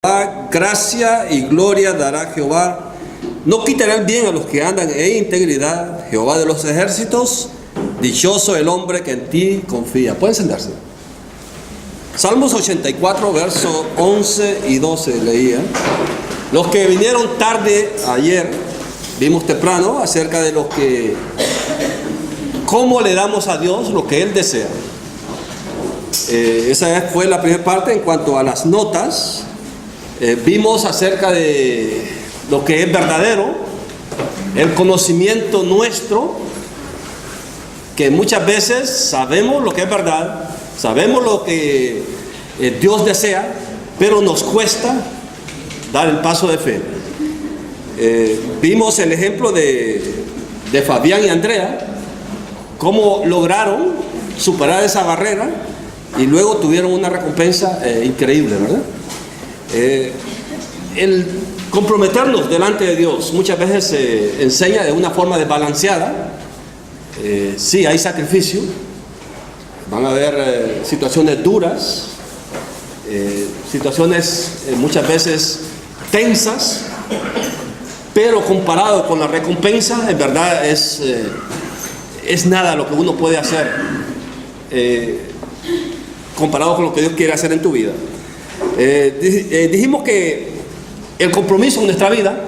Gracia y gloria dará Jehová. No quitará el bien a los que andan en integridad. Jehová de los ejércitos, dichoso el hombre que en ti confía. Pueden sentarse. Salmos 84, versos 11 y 12 leía. Los que vinieron tarde ayer, vimos temprano acerca de lo que, cómo le damos a Dios lo que Él desea. Esa fue la primera parte. En cuanto a las notas, vimos acerca de lo que es verdadero, el conocimiento nuestro, que muchas veces sabemos lo que es verdad, sabemos lo que Dios desea, pero nos cuesta dar el paso de fe. Vimos el ejemplo de Fabián y Andrea, cómo lograron superar esa barrera y luego tuvieron una recompensa increíble, ¿verdad? El comprometernos delante de Dios muchas veces se enseña de una forma desbalanceada. Sí, hay sacrificio, van a haber situaciones duras, situaciones muchas veces tensas, pero comparado con la recompensa, en verdad es nada lo que uno puede hacer comparado con lo que Dios quiere hacer en tu vida. Dijimos que el compromiso en nuestra vida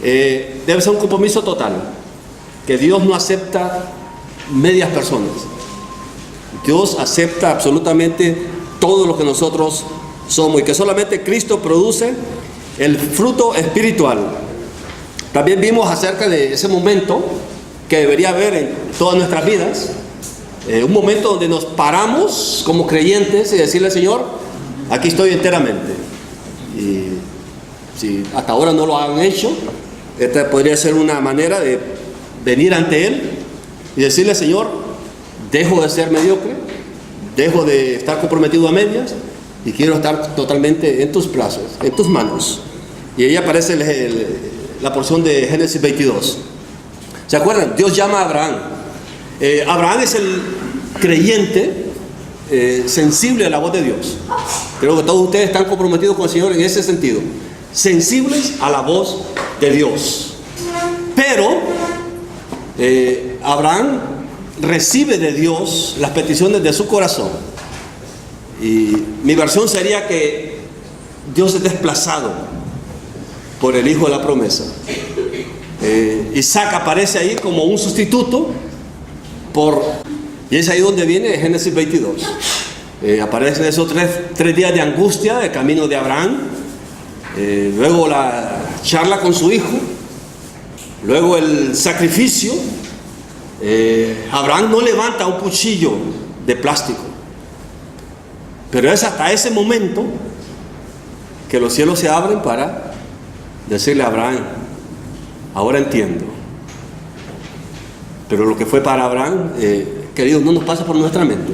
debe ser un compromiso total, que Dios no acepta medias personas. Dios acepta absolutamente todo lo que nosotros somos, y que solamente Cristo produce el fruto espiritual. También vimos acerca de ese momento que debería haber en todas nuestras vidas, un momento donde nos paramos como creyentes y decirle al Señor: aquí estoy enteramente. Y si hasta ahora no lo han hecho, esta podría ser una manera de venir ante Él y decirle: Señor, dejo de ser mediocre, dejo de estar comprometido a medias y quiero estar totalmente en tus brazos, en tus manos. Y ahí aparece la porción de Génesis 22. ¿Se acuerdan? Dios llama a Abraham. Abraham es el creyente sensible a la voz de Dios. Creo que todos ustedes están comprometidos con el Señor en ese sentido, sensibles a la voz de Dios. Pero Abraham recibe de Dios las peticiones de su corazón, y mi versión sería que Dios es desplazado por el hijo de la promesa. Isaac aparece ahí como un sustituto y es ahí donde viene Génesis 22. Aparecen esos tres días de angustia de camino de Abraham, luego la charla con su hijo, luego el sacrificio. Abraham no levanta un cuchillo de plástico, pero es hasta ese momento que los cielos se abren para decirle a Abraham: ahora entiendo. Pero lo que fue para Abraham, queridos, no nos pasa por nuestra mente.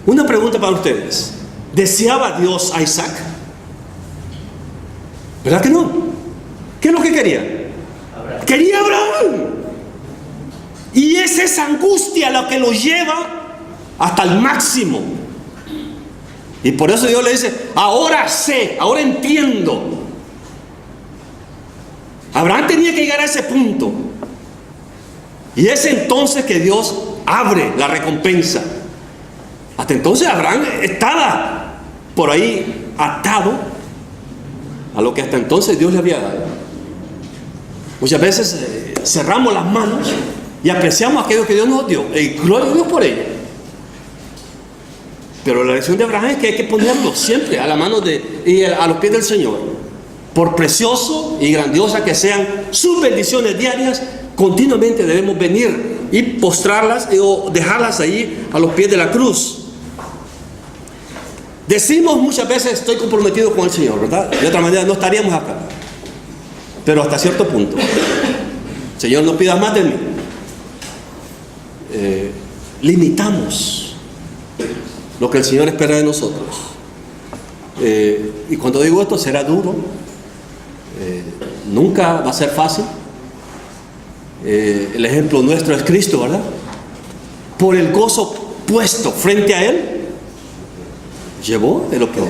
Una pregunta para ustedes: ¿deseaba Dios a Isaac? ¿Verdad que no? ¿Qué es lo que quería? Quería Abraham. Y es esa angustia la que lo lleva hasta el máximo. Y por eso Dios le dice: ahora sé, ahora entiendo. Abraham tenía que llegar a ese punto. Y es entonces que Dios abre la recompensa. Hasta entonces Abraham estaba por ahí atado a lo que hasta entonces Dios le había dado. Muchas veces cerramos las manos y apreciamos aquello que Dios nos dio, y gloria a Dios por ello. Pero la lección de Abraham es que hay que ponerlo siempre a la mano y a los pies del Señor. Por precioso y grandiosa que sean sus bendiciones diarias, continuamente debemos venir y postrarlas o dejarlas ahí a los pies de la cruz. Decimos muchas veces: estoy comprometido con el Señor, ¿verdad? De otra manera no estaríamos acá. Pero hasta cierto punto. Señor, no pidas más de mí. Limitamos lo que el Señor espera de nosotros. Y cuando digo esto, será duro. Nunca va a ser fácil. El ejemplo nuestro es Cristo, ¿verdad? Por el gozo puesto frente a Él, llevó de lo peor.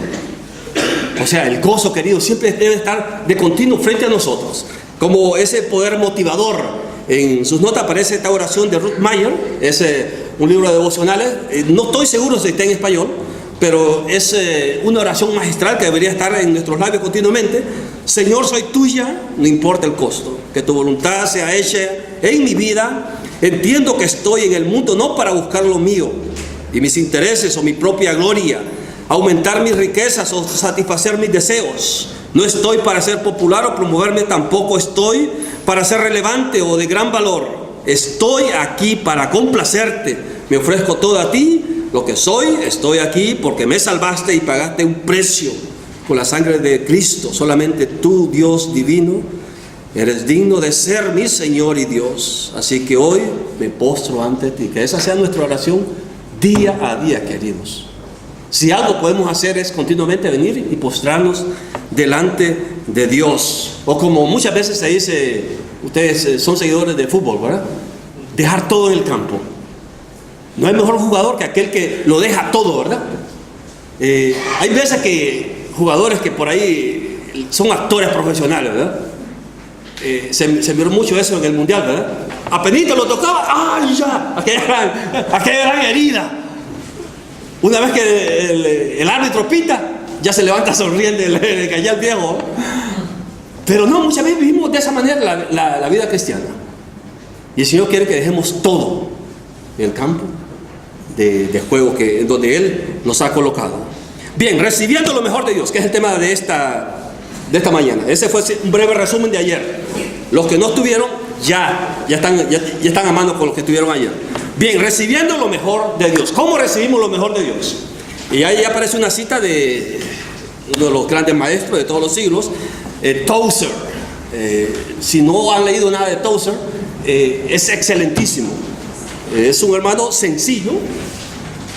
O sea, el gozo, querido, siempre debe estar de continuo frente a nosotros, como ese poder motivador. En sus notas aparece esta oración de Ruth Mayer, es un libro de devocionales, no estoy seguro si está en español, pero es una oración magistral que debería estar en nuestros labios continuamente. Señor, soy tuya, no importa el costo, que tu voluntad sea hecha en mi vida. Entiendo que estoy en el mundo no para buscar lo mío y mis intereses o mi propia gloria, aumentar mis riquezas o satisfacer mis deseos. No estoy para ser popular o promoverme, tampoco estoy para ser relevante o de gran valor. Estoy aquí para complacerte. Me ofrezco todo a ti, lo que soy. Estoy aquí porque me salvaste y pagaste un precio con la sangre de Cristo. Solamente tú, Dios divino, eres digno de ser mi Señor y Dios. Así que hoy me postro ante ti. Que esa sea nuestra oración día a día, queridos. Si algo podemos hacer es continuamente venir y postrarnos delante de Dios. O como muchas veces se dice, ustedes son seguidores de fútbol, ¿verdad? Dejar todo en el campo. No hay mejor jugador que aquel que lo deja todo, ¿verdad? Hay veces que jugadores que por ahí son actores profesionales, ¿verdad? Se miró mucho eso en el mundial, ¿verdad? Apenita lo tocaba, ¡ay ya! Aquella gran herida. Una vez que el árbitro pita, ya se levanta sonriendo le caía el viejo. Pero no, muchas veces vivimos de esa manera la vida cristiana. Y el Señor quiere que dejemos todo en el campo de juego en donde Él nos ha colocado. Bien, recibiendo lo mejor de Dios, que es el tema de esta mañana. Ese fue un breve resumen de ayer. Los que no estuvieron ya están amando con los que estuvieron ayer. Bien, recibiendo lo mejor de Dios. ¿Cómo recibimos lo mejor de Dios? Y ahí aparece una cita de uno de los grandes maestros de todos los siglos, Tozer. Si no han leído nada de Tozer, es excelentísimo. Es un hermano sencillo,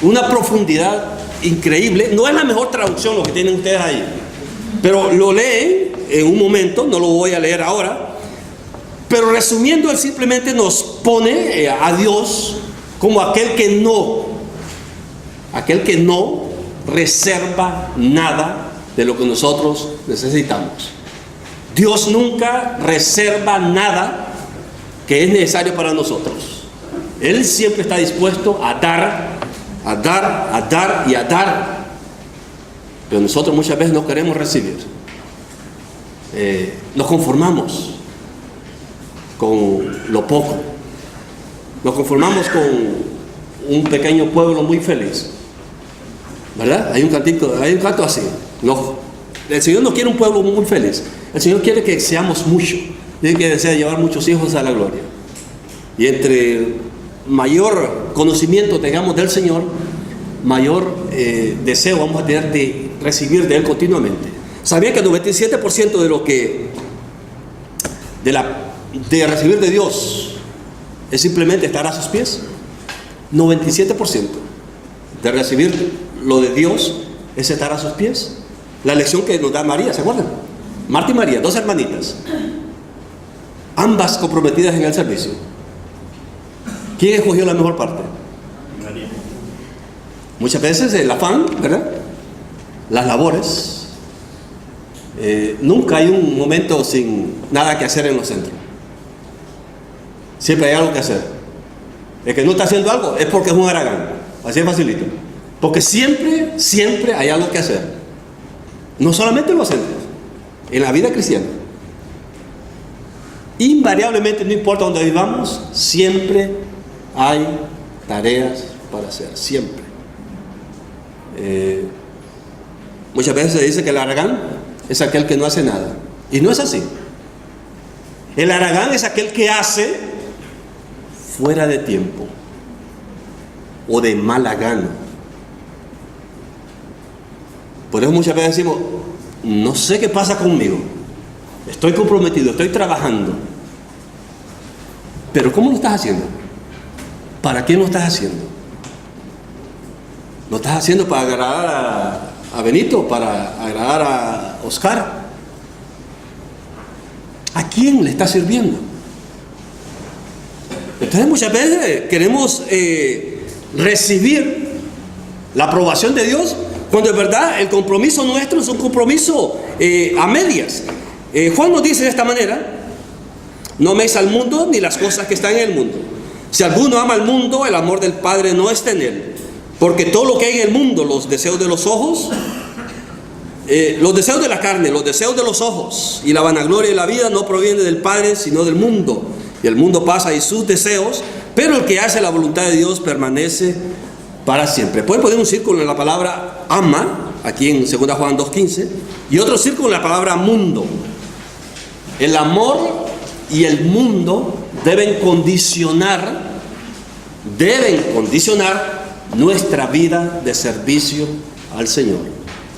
una profundidad increíble. No es la mejor traducción lo que tienen ustedes ahí, pero lo leen en un momento, no lo voy a leer ahora. Pero resumiendo, él simplemente nos pone a Dios como aquel que no reserva nada de lo que nosotros necesitamos. Dios nunca reserva nada que es necesario para nosotros. Él siempre está dispuesto a dar, a dar, a dar y a dar. Pero nosotros muchas veces no queremos recibir. Nos conformamos con lo poco. Nos conformamos con un pequeño pueblo muy feliz, ¿verdad? Hay un canto así. El Señor no quiere un pueblo muy feliz. El Señor quiere que seamos muchos. Dice que desea llevar muchos hijos a la gloria. Y entre mayor conocimiento tengamos del Señor, mayor deseo vamos a tener de recibir de Él continuamente. ¿Sabían que el 97% de recibir de Dios es simplemente estar a sus pies? 97% de recibir lo de Dios es estar a sus pies. La lección que nos da María, ¿se acuerdan? Marta y María, dos hermanitas, ambas comprometidas en el servicio. ¿Quién escogió la mejor parte? María. Muchas veces el afán, ¿verdad? Las labores. Nunca hay un momento sin nada que hacer en los centros. Siempre hay algo que hacer. El que no está haciendo algo es porque es un haragán. Así es facilito. Porque siempre hay algo que hacer. No solamente en los centros, en la vida cristiana. Invariablemente, no importa dónde vivamos, siempre hay tareas para hacer. Siempre. Muchas veces se dice que el haragán es aquel que no hace nada. Y no es así. El haragán es aquel que hace fuera de tiempo o de mala gana. Por eso muchas veces decimos, no sé qué pasa conmigo, estoy comprometido, estoy trabajando, pero ¿cómo lo estás haciendo? ¿Para qué lo estás haciendo? ¿Lo estás haciendo para agradar a Benito, para agradar a Oscar? ¿A quién le está sirviendo? Entonces muchas veces queremos recibir la aprobación de Dios Cuando en verdad el compromiso nuestro es un compromiso a medias. Juan nos dice de esta manera: no améis al mundo ni las cosas que están en el mundo. Si alguno ama al mundo, el amor del Padre no está en él. Porque todo lo que hay en el mundo, los deseos de los ojos, los deseos de la carne, los deseos de los ojos y la vanagloria de la vida no proviene del Padre, sino del mundo. Y el mundo pasa y sus deseos, pero el que hace la voluntad de Dios permanece para siempre. Pueden poner un círculo en la palabra ama, aquí en 2 Juan 2:15, y otro círculo en la palabra mundo. El amor y el mundo deben condicionar nuestra vida de servicio al Señor.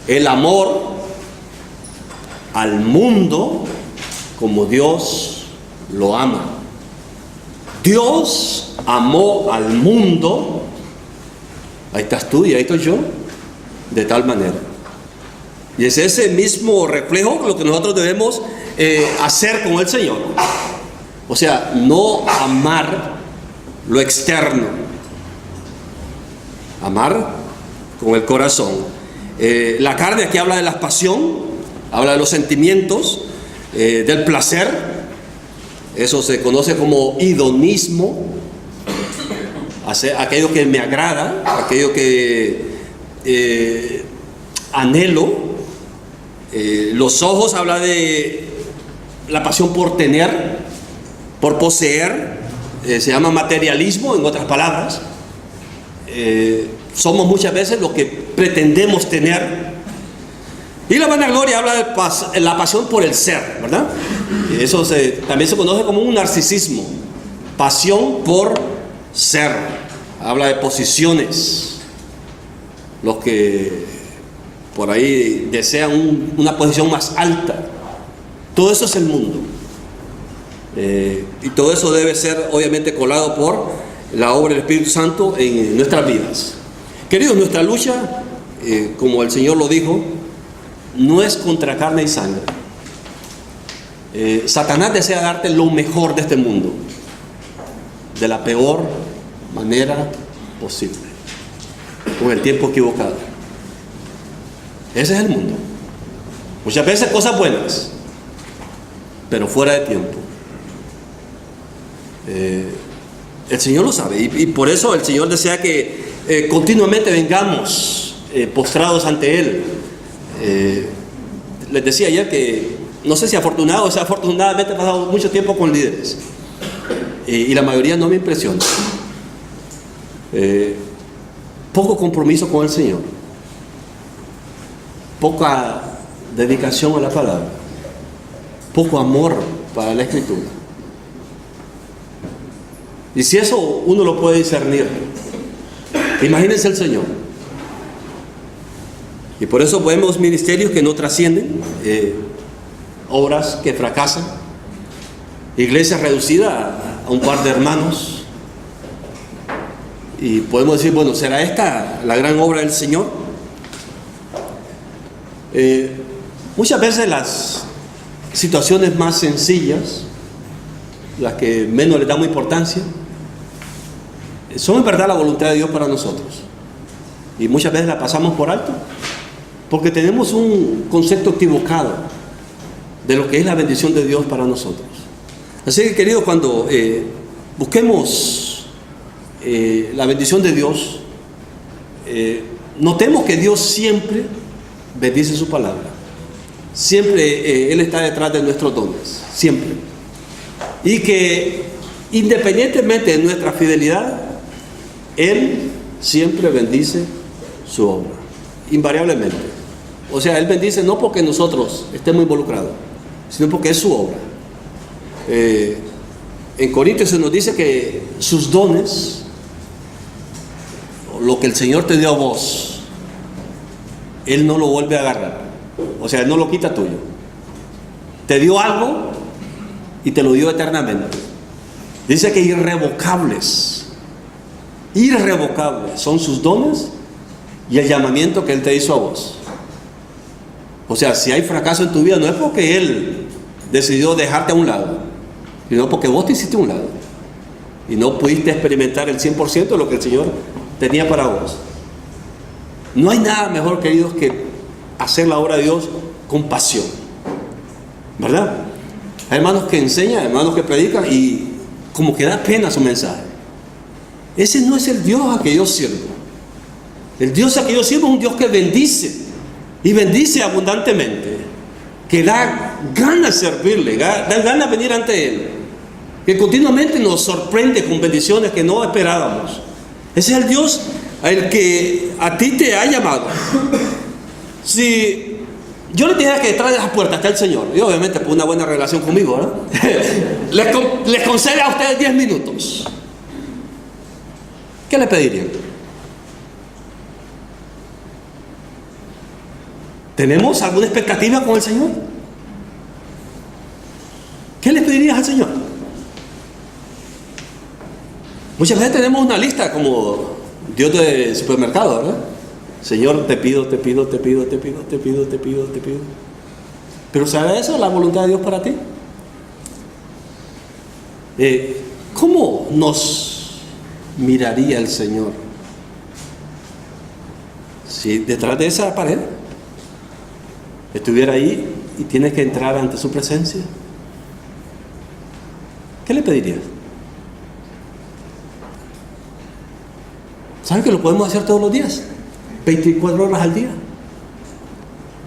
El amor al mundo como Dios lo ama. Dios amó al mundo, ahí estás tú y ahí estoy yo, de tal manera. Y es ese mismo reflejo lo que nosotros debemos hacer con el Señor. O sea, no amar lo externo, amar con el corazón. La carne aquí habla de la pasión, habla de los sentimientos, del placer. Eso se conoce como hedonismo, aquello que me agrada, aquello que anhelo. Los ojos habla de la pasión por tener, por poseer. Se llama materialismo, en otras palabras. Somos muchas veces lo que pretendemos tener. Y la vanagloria habla de la pasión por el ser, ¿verdad? Eso también se conoce como un narcisismo. Pasión por ser. Habla de posiciones. Los que por ahí desean una posición más alta. Todo eso es el mundo. Y todo eso debe ser obviamente colado por la obra del Espíritu Santo en nuestras vidas. Queridos, nuestra lucha, como el Señor lo dijo, no es contra carne y sangre. Satanás desea darte lo mejor de este mundo, de la peor manera posible, con el tiempo equivocado. Ese es el mundo. Muchas veces cosas buenas, pero fuera de tiempo. El Señor lo sabe, y por eso el Señor desea que continuamente vengamos postrados ante Él. Les decía ayer que no sé si afortunado o desafortunadamente he pasado mucho tiempo con líderes, y la mayoría no me impresiona. Poco compromiso con el Señor, poca dedicación a la palabra, poco amor para la Escritura. Y si eso uno lo puede discernir, imagínense el Señor. Y por eso vemos ministerios que no trascienden, obras que fracasan, iglesias reducidas a un par de hermanos. Y podemos decir, bueno, ¿será esta la gran obra del Señor? Muchas veces las situaciones más sencillas, las que menos le damos importancia, son en verdad la voluntad de Dios para nosotros. Y muchas veces la pasamos por alto, porque tenemos un concepto equivocado de lo que es la bendición de Dios para nosotros. Así que, queridos, cuando busquemos la bendición de Dios, notemos que Dios siempre bendice su palabra. Siempre Él está detrás de nuestros dones, siempre. Y que independientemente de nuestra fidelidad, Él siempre bendice su obra, invariablemente. O sea, Él bendice no porque nosotros estemos involucrados, sino porque es su obra. En Corintios se nos dice que sus dones, lo que el Señor te dio a vos, Él no lo vuelve a agarrar. O sea, Él no lo quita tuyo. Te dio algo y te lo dio eternamente. Dice que irrevocables son sus dones y el llamamiento que Él te hizo a vos. O sea, si hay fracaso en tu vida, no es porque Él decidió dejarte a un lado, sino porque vos te hiciste a un lado y no pudiste experimentar el 100% de lo que el Señor tenía para vos. No hay nada mejor, queridos, que hacer la obra de Dios con pasión, ¿verdad? Hay hermanos que enseñan, hermanos que predican y como que da pena su mensaje. Ese no es el Dios a que yo sirvo. El Dios a que yo sirvo es un Dios que bendice, y bendice abundantemente, que da ganas servirle, da ganas venir ante Él, que continuamente nos sorprende con bendiciones que no esperábamos. Ese es el Dios al que a ti te ha llamado. Si yo le dijera que detrás de las puertas está el Señor, y obviamente por una buena relación conmigo, ¿no? les concede a ustedes 10 minutos, ¿qué le pedirían? ¿Tenemos alguna expectativa con el Señor? ¿Qué le pedirías al Señor? Muchas veces tenemos una lista como Dios del supermercado, ¿verdad? Señor, te pido. Pero ¿sabe eso? La voluntad de Dios para ti. ¿Cómo nos miraría el Señor si detrás de esa pared estuviera ahí y tienes que entrar ante su presencia? ¿Qué le pedirías? ¿Saben que lo podemos hacer todos los días? 24 horas al día.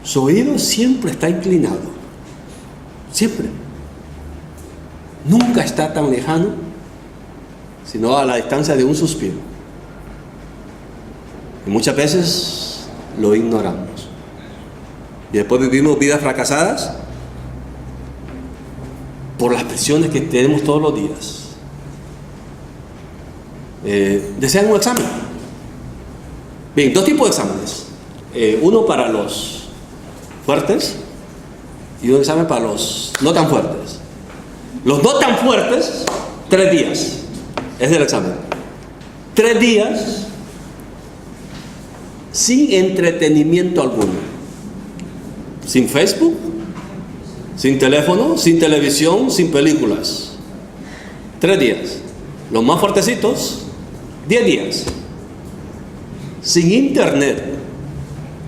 Su oído siempre está inclinado. Siempre. Nunca está tan lejano, sino a la distancia de un suspiro. Y muchas veces lo ignoramos. Y después vivimos vidas fracasadas por las presiones que tenemos todos los días. ¿Desean un examen? Bien, 2 tipos de exámenes. Uno para los fuertes y un examen para los no tan fuertes. Los no tan fuertes, 3 días es el examen. 3 días sin entretenimiento alguno. Sin Facebook, sin teléfono, sin televisión, sin películas. 3 días. Los más fuertecitos, 10 días. Sin internet,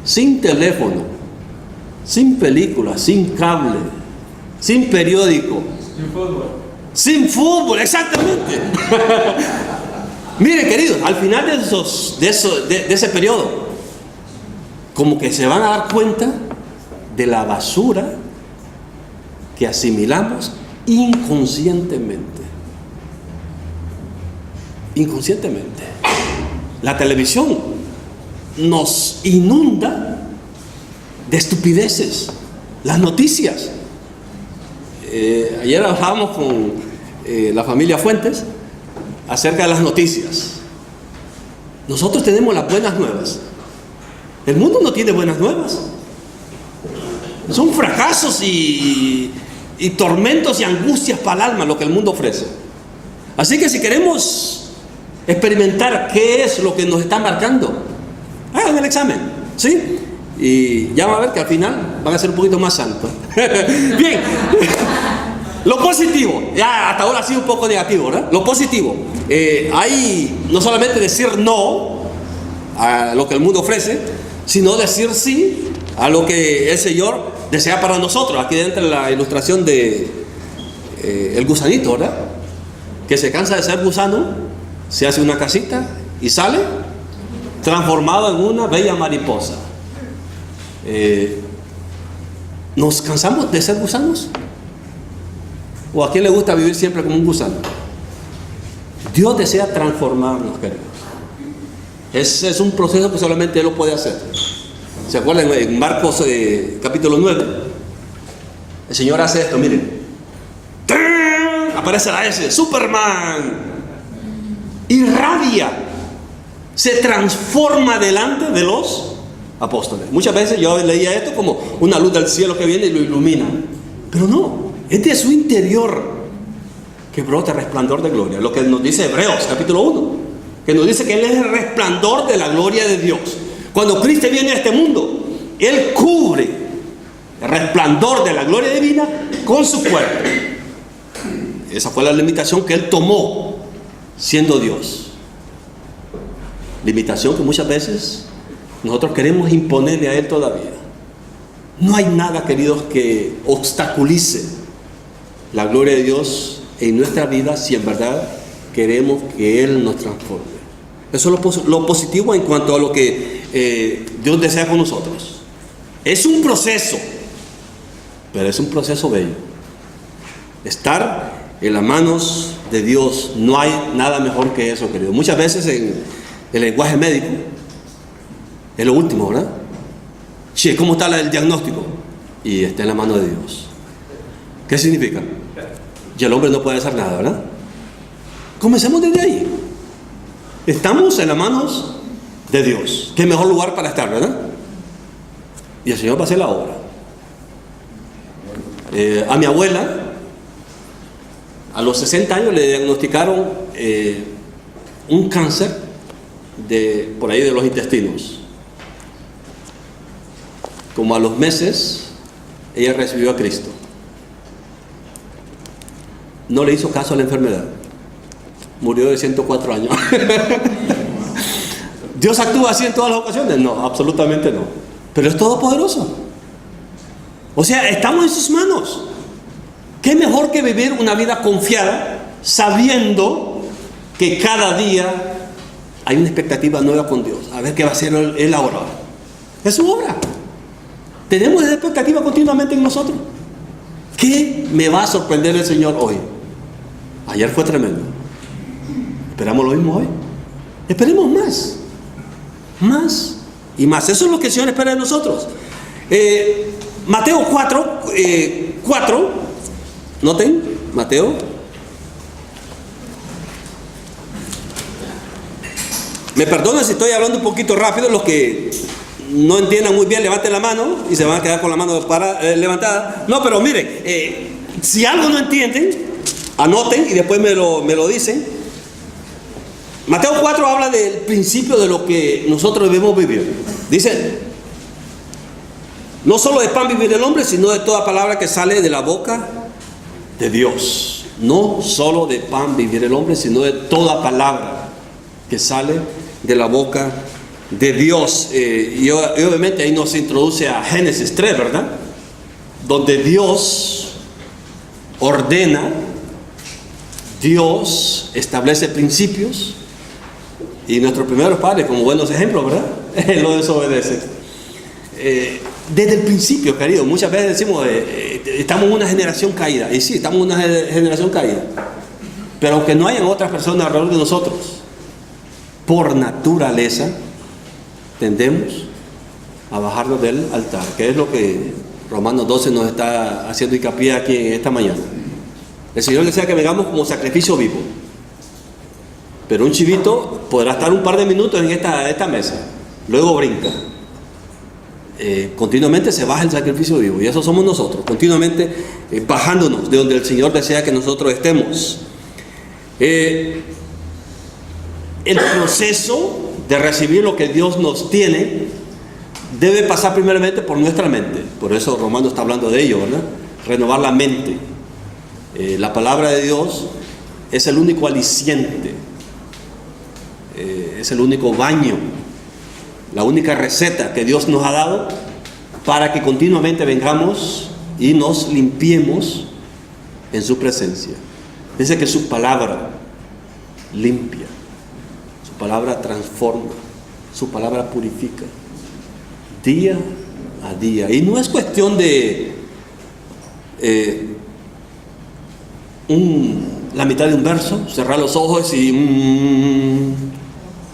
sin teléfono, sin películas, sin cable, sin periódico. Sin fútbol. Sin fútbol, exactamente. Miren, queridos, al final de ese periodo, como que se van a dar cuenta de la basura que asimilamos inconscientemente. Inconscientemente. La televisión nos inunda de estupideces. Las noticias. Ayer hablábamos con la familia Fuentes acerca de las noticias. Nosotros tenemos las buenas nuevas. El mundo no tiene buenas nuevas. Son fracasos y tormentos y angustias para el alma lo que el mundo ofrece. Así que si queremos experimentar qué es lo que nos está marcando, hagan el examen, ¿sí? Y ya van a ver que al final van a ser un poquito más santos. Bien. Lo positivo, ya hasta ahora ha sido un poco negativo, ¿verdad? Lo positivo, hay no solamente decir no a lo que el mundo ofrece, sino decir sí a lo que el Señor desea para nosotros. Aquí entra la ilustración de el gusanito, ¿verdad? Que se cansa de ser gusano, se hace una casita y sale transformado en una bella mariposa. ¿Nos cansamos de ser gusanos? ¿O a quién le gusta vivir siempre como un gusano? Dios desea transformarnos, queridos. Ese es un proceso que solamente Él lo puede hacer. ¿Se acuerdan en Marcos capítulo 9? El Señor hace esto, miren. ¡Tan! Aparece la S, Superman. Irradia. Se transforma delante de los apóstoles. Muchas veces yo leía esto como una luz del cielo que viene y lo ilumina. Pero no, es de su interior que brota resplandor de gloria. Lo que nos dice Hebreos capítulo 1, que nos dice que Él es el resplandor de la gloria de Dios. Cuando Cristo viene a este mundo, Él cubre el resplandor de la gloria divina con su cuerpo. Esa fue la limitación que Él tomó siendo Dios. Limitación que muchas veces nosotros queremos imponerle a Él todavía. No hay nada, queridos, que obstaculice la gloria de Dios en nuestra vida si en verdad queremos que Él nos transforme. Eso es lo positivo en cuanto a lo que Dios desea con nosotros. Es un proceso, pero es un proceso bello. Estar en las manos de Dios, no hay nada mejor que eso, querido. Muchas veces en el lenguaje médico es lo último, ¿verdad? Che, ¿cómo está el diagnóstico? Y está en la mano de Dios. ¿Qué significa? Y el hombre no puede hacer nada, ¿verdad? Comencemos desde ahí. Estamos en las manos de Dios. Qué mejor lugar para estar, ¿verdad? Y el Señor va a hacer la obra. A mi abuela, a los 60 años le diagnosticaron un cáncer por ahí de los intestinos. Como a los meses, ella recibió a Cristo. No le hizo caso a la enfermedad. Murió de 104 años. ¿Dios actúa así en todas las ocasiones? No, absolutamente no. Pero es todopoderoso. O sea, estamos en sus manos. ¿Qué mejor que vivir una vida confiada, sabiendo que cada día hay una expectativa nueva con Dios? A ver qué va a hacer Él ahora. Es su obra. Tenemos esa expectativa continuamente en nosotros. ¿Qué me va a sorprender el Señor hoy? Ayer fue tremendo. ¿Esperamos lo mismo hoy? Esperemos más. Más y más. Eso es lo que el Señor espera de nosotros. Mateo 4, noten, Mateo. Me perdonan si estoy hablando un poquito rápido. Los que no entiendan muy bien, levanten la mano y se van a quedar con la mano levantada. No, pero miren, si algo no entienden, anoten y después me lo dicen. Mateo 4 habla del principio de lo que nosotros debemos vivir. Dice: no solo de pan vivir el hombre, sino de toda palabra que sale de la boca de Dios. No solo de pan vivir el hombre, sino de toda palabra que sale de la boca de Dios. Y obviamente ahí nos introduce a Génesis 3, ¿verdad? Donde Dios ordena, Dios establece principios, y nuestros primeros padres, como buenos ejemplos, ¿verdad? Lo desobedecen. Desde el principio, querido, muchas veces decimos, estamos en una generación caída. Y sí, estamos en una generación caída. Pero aunque no hayan otras personas alrededor de nosotros, por naturaleza, tendemos a bajarnos del altar, que es lo que Romanos 12 nos está haciendo hincapié aquí en esta mañana. El Señor desea que vengamos como sacrificio vivo. Pero un chivito podrá estar un par de minutos en esta mesa, luego brinca. Continuamente se baja el sacrificio vivo, y eso somos nosotros, continuamente bajándonos de donde el Señor desea que nosotros estemos. El proceso de recibir lo que Dios nos tiene debe pasar primeramente por nuestra mente. Por eso Romano está hablando de ello, ¿verdad? Renovar la mente. La palabra de Dios es el único aliciente, es el único baño, la única receta que Dios nos ha dado para que continuamente vengamos y nos limpiemos en su presencia. Dice que su palabra limpia, su palabra transforma, su palabra purifica día a día. Y no es cuestión de la mitad de un verso, cerrar los ojos y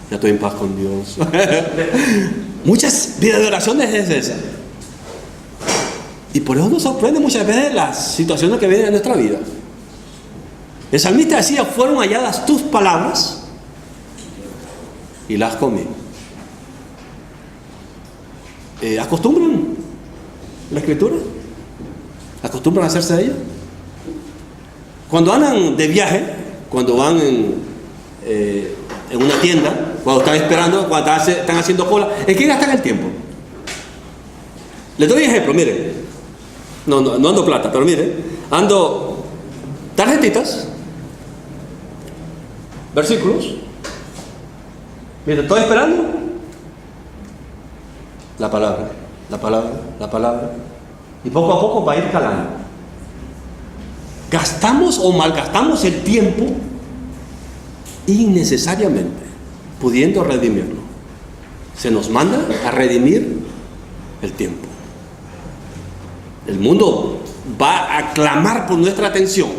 ya estoy en paz con Dios. Muchas vidas de oraciones es esa. Y por eso nos sorprende muchas veces las situaciones que vienen en nuestra vida. El salmista decía: fueron halladas tus palabras y las comí. ¿Acostumbran la escritura? ¿Acostumbran a hacerse de ella? Cuando andan de viaje, cuando van en una tienda, cuando están esperando, cuando están haciendo cola, ¿en qué gastan el tiempo? Les doy ejemplo, miren. No ando plata, pero miren, ando tarjetitas, versículos. Miren, estoy esperando la palabra, la palabra, la palabra. Y poco a poco va a ir calando. Gastamos o malgastamos el tiempo innecesariamente, pudiendo redimirlo. Se nos manda a redimir el tiempo. El mundo va a clamar por nuestra atención.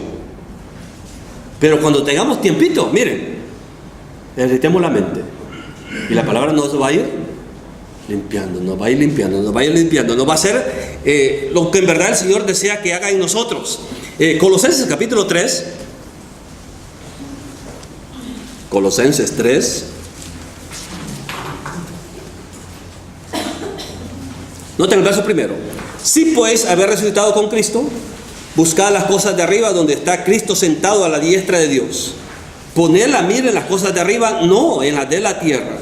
Pero cuando tengamos tiempito, miren, ejercitemos la mente. Y la palabra nos va a ir limpiando, nos va a ir limpiando, nos va a ir limpiando, nos va a hacer lo que en verdad el Señor desea que haga en nosotros. Colosenses capítulo 3. Colosenses 3. Noten el verso primero. Si pues haber resucitado con Cristo, buscad las cosas de arriba donde está Cristo sentado a la diestra de Dios. Poned la mira en las cosas de arriba, no en las de la tierra,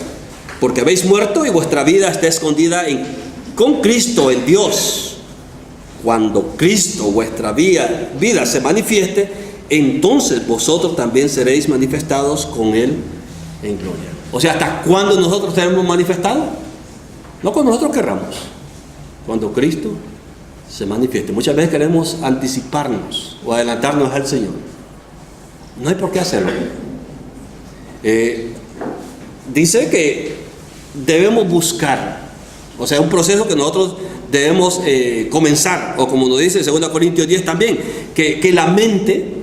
porque habéis muerto y vuestra vida está escondida con Cristo en Dios. Cuando Cristo, vuestra vida se manifieste, entonces vosotros también seréis manifestados con Él en gloria. O sea, ¿hasta cuándo nosotros seremos manifestados? No cuando nosotros querramos, cuando Cristo se manifieste. Muchas veces queremos anticiparnos o adelantarnos al Señor. No hay por qué hacerlo. Dice que debemos buscar, o sea, un proceso que nosotros debemos comenzar, o como nos dice 2 Corintios 10 también, que la mente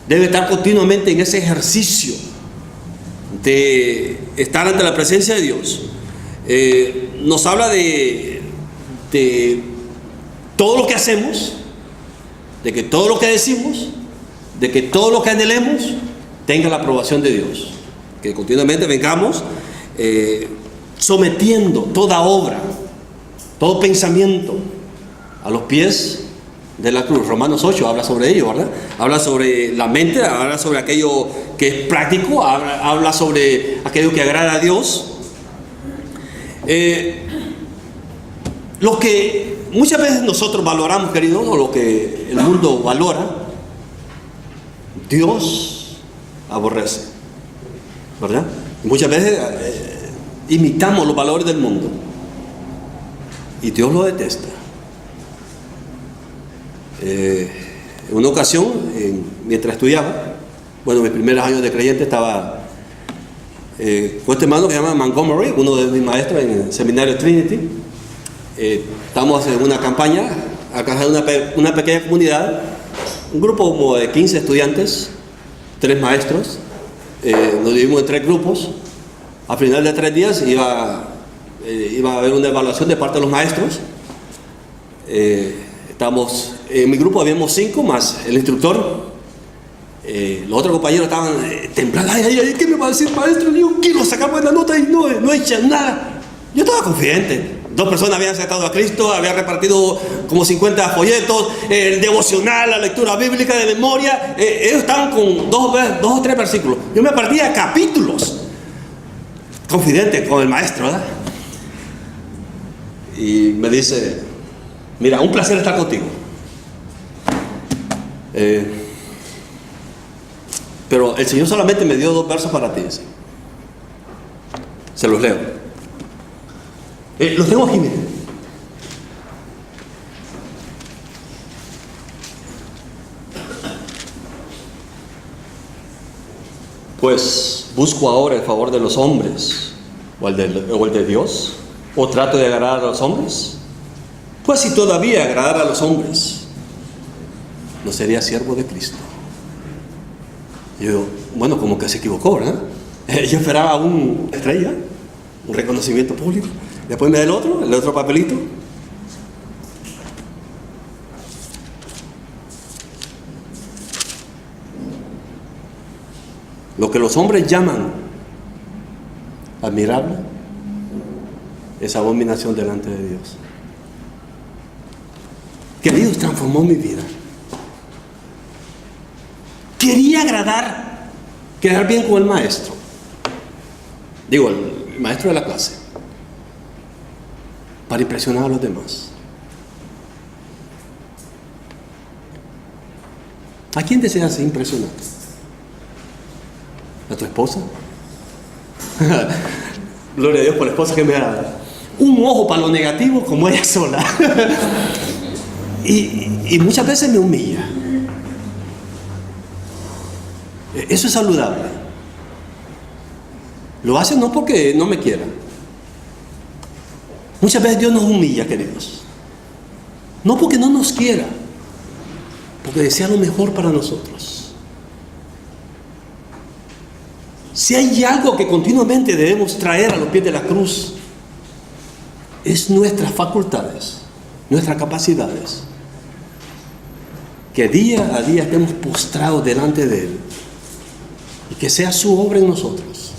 debe estar continuamente en ese ejercicio de estar ante la presencia de Dios. Nos habla de todo lo que hacemos, de que todo lo que decimos, de que todo lo que anhelemos tenga la aprobación de Dios, que continuamente vengamos sometiendo toda obra, todo pensamiento a los pies de la cruz. Romanos 8 habla sobre ello, ¿verdad? Habla sobre la mente, habla sobre aquello que es práctico, habla sobre aquello que agrada a Dios. Lo que muchas veces nosotros valoramos, queridos, o lo que el mundo valora, Dios aborrece, ¿verdad? Muchas veces imitamos los valores del mundo y Dios lo detesta. En una ocasión, mientras estudiaba, bueno, mis primeros años de creyente, estaba con este hermano que se llama Montgomery, uno de mis maestros en el seminario Trinity. Estamos en una campaña acá en una pequeña comunidad, un grupo como de 15 estudiantes, 3 maestros. Nos dividimos en 3 grupos. Al final de 3 días iba a haber una evaluación de parte de los maestros. En mi grupo habíamos 5 más el instructor. Los otros compañeros estaban temblando. Ay, ¿qué me va a decir, maestro? Yo quiero sacar buena nota y no echan nada. Yo estaba confidente. 2 personas habían aceptado a Cristo, habían repartido como 50 folletos, el devocional, la lectura bíblica de memoria. Ellos estaban con 2 o 3 versículos. Yo me partía capítulos. Confidente con el maestro, ¿verdad? Y me dice: mira, un placer estar contigo. Pero el Señor solamente me dio 2 versos para ti. ¿Sí? Se los leo. Los tengo aquí, miren. Pues busco ahora el favor de los hombres o el de Dios, o trato de agradar a los hombres. Pues si todavía agradara a los hombres, no sería siervo de Cristo. Yo, bueno, como que se equivocó, ¿verdad? Yo esperaba una estrella, un reconocimiento público. Después me da el otro papelito. Lo que los hombres llaman admirable es abominación delante de Dios. Que Dios transformó mi vida. Quería quedar bien con el maestro. Digo, el maestro de la clase, para impresionar a los demás. ¿A quién deseas impresionar? ¿A tu esposa? Gloria a Dios por la esposa que me ha dado. un ojo para lo negativo como ella sola. y muchas veces me humilla. Eso es saludable. Lo hace no porque no me quiera. Muchas veces Dios nos humilla, queridos. No porque no nos quiera, porque desea lo mejor para nosotros. Si hay algo que continuamente debemos traer a los pies de la cruz, es nuestras facultades, nuestras capacidades. Que día a día estemos postrados delante de Él y que sea su obra en nosotros,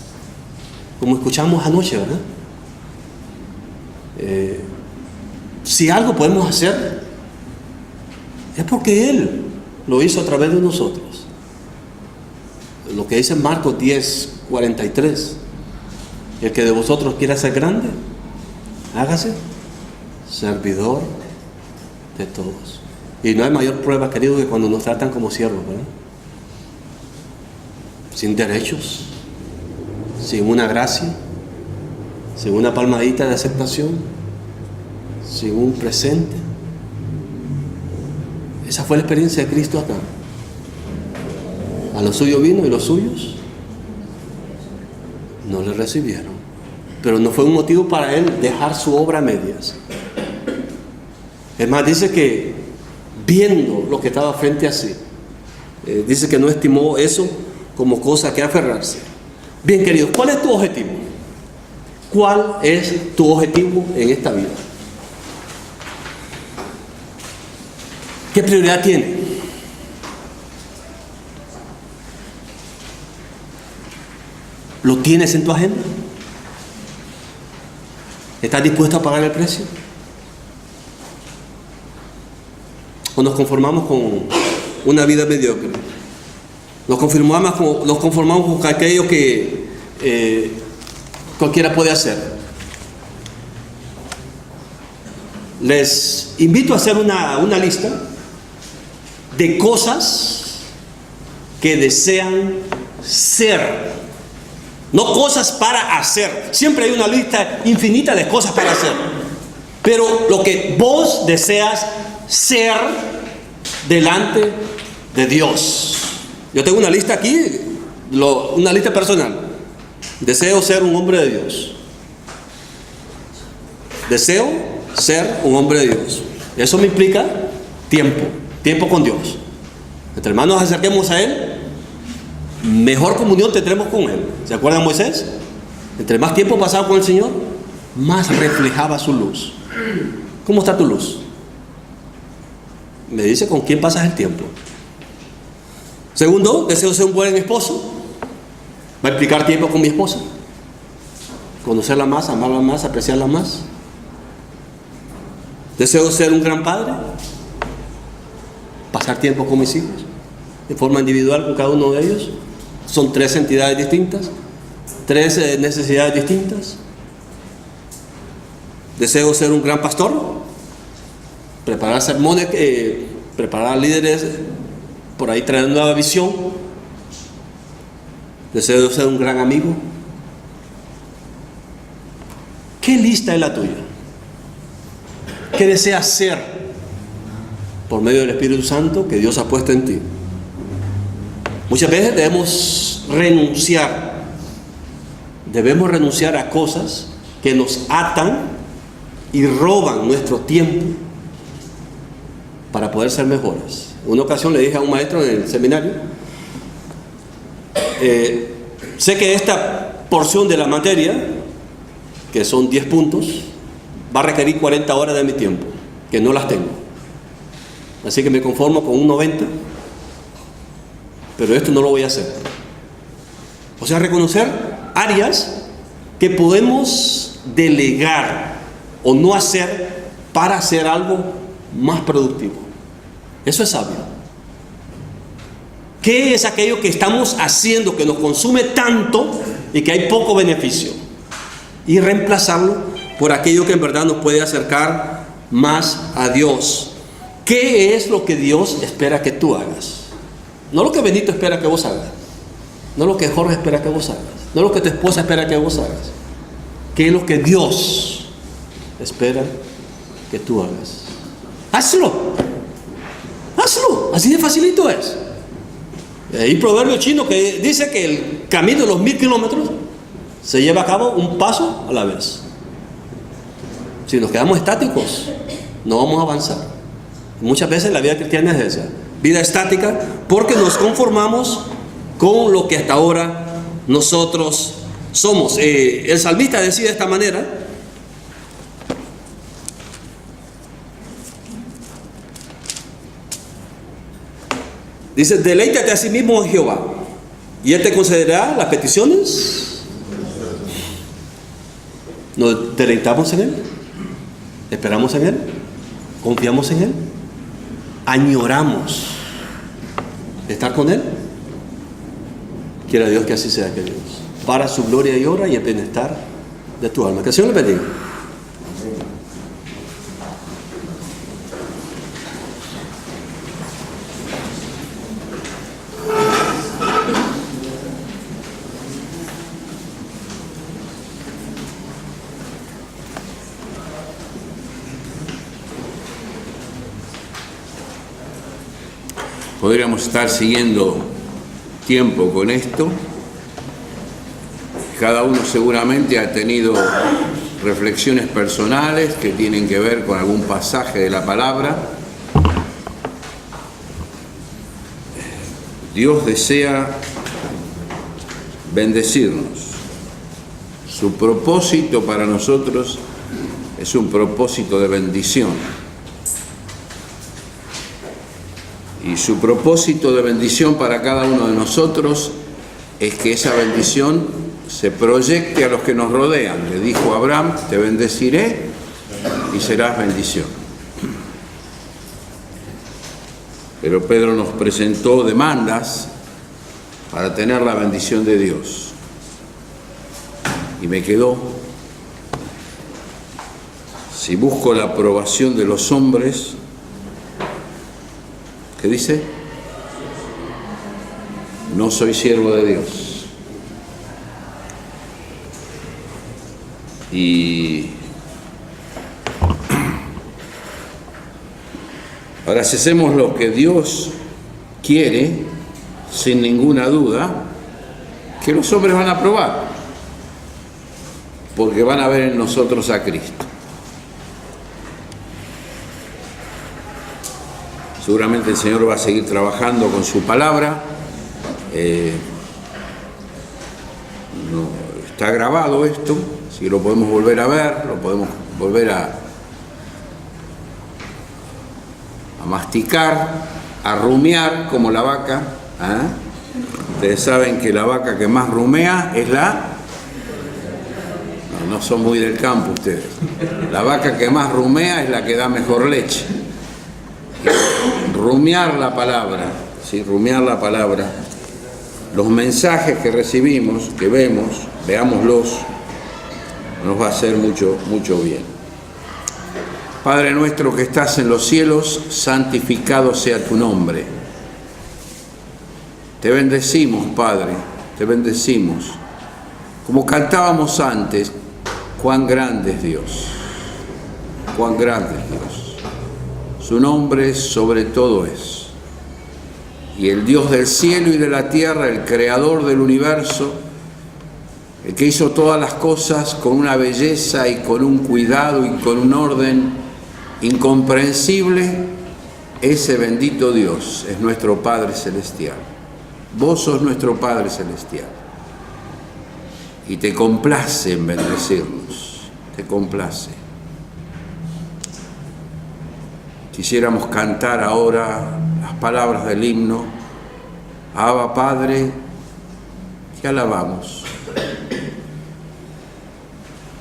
como escuchamos anoche, ¿verdad? Si algo podemos hacer, es porque Él lo hizo a través de nosotros. Lo que dice Marcos 10:43: el que de vosotros quiera ser grande, hágase servidor de todos. Y no hay mayor prueba, querido, que cuando nos tratan como siervos, ¿verdad? Sin derechos, sin una gracia, sin una palmadita de aceptación, sin un presente. Esa fue la experiencia de Cristo acá. A los suyos vino y los suyos no le recibieron. Pero no fue un motivo para Él dejar su obra a medias. Es más, dice que viendo lo que estaba frente a sí, dice que no estimó eso como cosa que aferrarse. Bien, queridos, ¿cuál es tu objetivo? ¿Cuál es tu objetivo en esta vida? ¿Qué prioridad tiene? ¿Lo tienes en tu agenda? ¿Estás dispuesto a pagar el precio? ¿O nos conformamos con una vida mediocre? Nos conformamos con aquello que cualquiera puede hacer. Les invito a hacer una lista de cosas que desean ser. No cosas para hacer. Siempre hay una lista infinita de cosas para hacer. Pero lo que vos deseas ser delante de Dios. Yo tengo una lista aquí, una lista personal. Deseo ser un hombre de Dios. Deseo ser un hombre de Dios. Eso me implica tiempo con Dios. Entre más nos acerquemos a Él, mejor comunión tendremos con Él. ¿Se acuerdan de Moisés? Entre más tiempo pasaba con el Señor, más reflejaba su luz. ¿Cómo está tu luz? Me dice con quién pasas el tiempo. Segundo, deseo ser un buen esposo. Va a implicar tiempo con mi esposa. Conocerla más, amarla más, apreciarla más. Deseo ser un gran padre. Pasar tiempo con mis hijos, de forma individual con cada uno de ellos. Son 3 entidades distintas, 3 necesidades distintas. Deseo ser un gran pastor, preparar sermones, preparar líderes, por ahí traer nueva visión. Deseo ser un gran amigo. ¿Qué lista es la tuya? ¿Qué deseas ser por medio del Espíritu Santo que Dios ha puesto en ti? Muchas veces debemos renunciar a cosas que nos atan y roban nuestro tiempo para poder ser mejores. Una ocasión le dije a un maestro en el seminario, sé que esta porción de la materia, que son 10 puntos, va a requerir 40 horas de mi tiempo, que no las tengo. Así que me conformo con un 90, pero esto no lo voy a hacer. O sea, reconocer áreas que podemos delegar o no hacer para hacer algo más productivo. Eso es sabio. ¿Qué es aquello que estamos haciendo que nos consume tanto y que hay poco beneficio? Y reemplazarlo por aquello que en verdad nos puede acercar más a Dios. ¿Qué es lo que Dios espera que tú hagas? No lo que Benito espera que vos hagas, no lo que Jorge espera que vos hagas, no lo que tu esposa espera que vos hagas. ¿Qué es lo que Dios espera que tú hagas. Hazlo. Hazlo. Así de facilito es. Hay un proverbio chino que dice que el camino de los 1000 kilómetros se lleva a cabo un paso a la vez. Si nos quedamos estáticos, no vamos a avanzar. Muchas veces la vida cristiana es esa, vida estática, porque nos conformamos con lo que hasta ahora nosotros somos. El salmista decía de esta manera: dice, deleítate a sí mismo en Jehová, y Él te concederá las peticiones. ¿Nos deleitamos en Él? ¿Esperamos en Él? ¿Confiamos en Él? ¿Añoramos estar con Él? Quiera Dios que así sea, queridos, para su gloria y honra y el bienestar de tu alma. Que el Señor les bendiga. Podríamos estar siguiendo tiempo con esto. Cada uno seguramente ha tenido reflexiones personales que tienen que ver con algún pasaje de la palabra. Dios desea bendecirnos. Su propósito para nosotros es un propósito de bendición. Y su propósito de bendición para cada uno de nosotros es que esa bendición se proyecte a los que nos rodean. Le dijo a Abraham: te bendeciré y serás bendición. Pero Pedro nos presentó demandas para tener la bendición de Dios. Y me quedó: si busco la aprobación de los hombres, ¿qué dice? No soy siervo de Dios. Y ahora, si hacemos lo que Dios quiere, sin ninguna duda, que los hombres van a aprobar, porque van a ver en nosotros a Cristo. Seguramente el Señor va a seguir trabajando con su palabra. Está grabado esto, si lo podemos volver a ver, lo podemos volver a masticar, a rumiar como la vaca. Ustedes saben que la vaca que más rumea es la... No son muy del campo ustedes. La vaca que más rumea es la que da mejor leche. Rumiar la palabra, ¿sí? Rumiar la palabra. Los mensajes que recibimos, que vemos, veámoslos, nos va a hacer mucho, mucho bien. Padre nuestro que estás en los cielos, santificado sea tu nombre. Te bendecimos, Padre, te bendecimos. Como cantábamos antes, cuán grande es Dios, cuán grande es Dios. Su nombre sobre todo es. Y el Dios del cielo y de la tierra, el creador del universo, el que hizo todas las cosas con una belleza y con un cuidado y con un orden incomprensible, ese bendito Dios es nuestro Padre Celestial. Vos sos nuestro Padre Celestial. Y te complace en bendecirnos, te complace. Quisiéramos cantar ahora las palabras del himno: Abba Padre, te alabamos.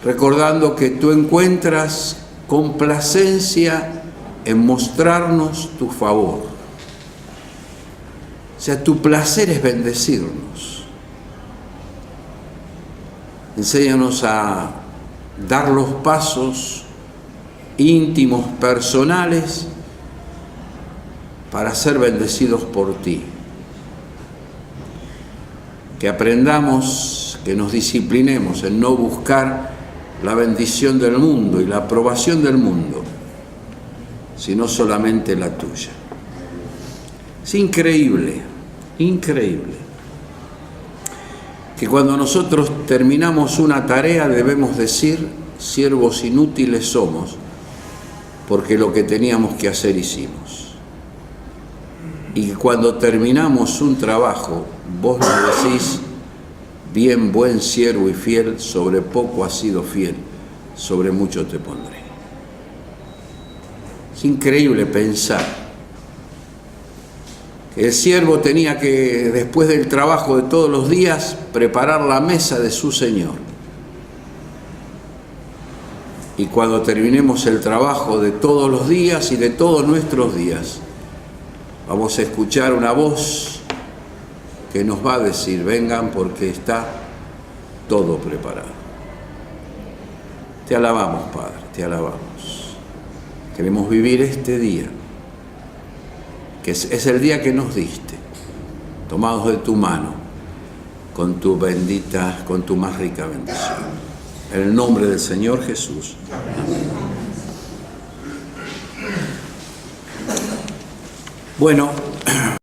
Recordando que tú encuentras complacencia en mostrarnos tu favor. O sea, tu placer es bendecirnos. Enséñanos a dar los pasos íntimos, personales, para ser bendecidos por ti. Que aprendamos, que nos disciplinemos en no buscar la bendición del mundo y la aprobación del mundo, sino solamente la tuya. Es increíble, increíble, que cuando nosotros terminamos una tarea debemos decir: siervos inútiles somos, porque lo que teníamos que hacer hicimos. Y que cuando terminamos un trabajo, vos nos decís: bien, buen siervo y fiel, sobre poco has sido fiel, sobre mucho te pondré. Es increíble pensar que el siervo tenía que, después del trabajo de todos los días, preparar la mesa de su Señor. Y cuando terminemos el trabajo de todos los días y de todos nuestros días, vamos a escuchar una voz que nos va a decir: vengan, porque está todo preparado. Te alabamos, Padre, te alabamos. Queremos vivir este día, que es el día que nos diste, tomados de tu mano, con tu bendita, con tu más rica bendición. En el nombre del Señor Jesús. Amén. Bueno,